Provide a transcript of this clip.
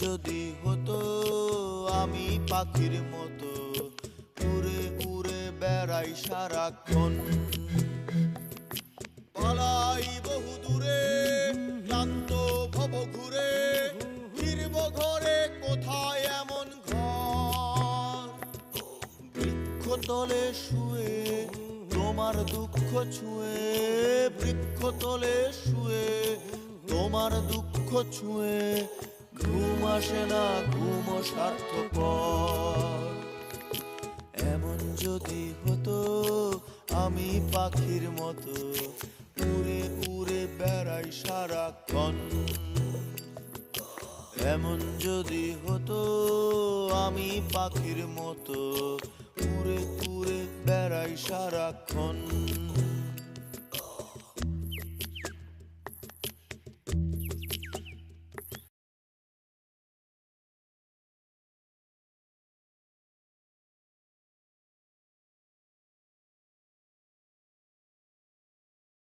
যদি হতো আমি পাখির মতো উড়ে উড়ে বেড়াই সারাক্ষণ, পালাই বহু দূরে ক্লান্ত ভব ঘুরে, ফিরব ঘরে কোথায় এমন ঘর। বৃক্ষতলে শুয়ে তোমার দুঃখ ছুঁয়ে, বৃক্ষতলে শুয়ে তোমার দুঃখ ছুঁয়ে, ঘুম আসে না ঘুম স্বার্থপর। এমন যদি হতো আমি পাখির মতো উড়ে উড়ে বেড়াই সারাক্ষণ, এমন যদি হতো আমি পাখির মতো উড়ে উড়ে বেড়াই সারাক্ষণ।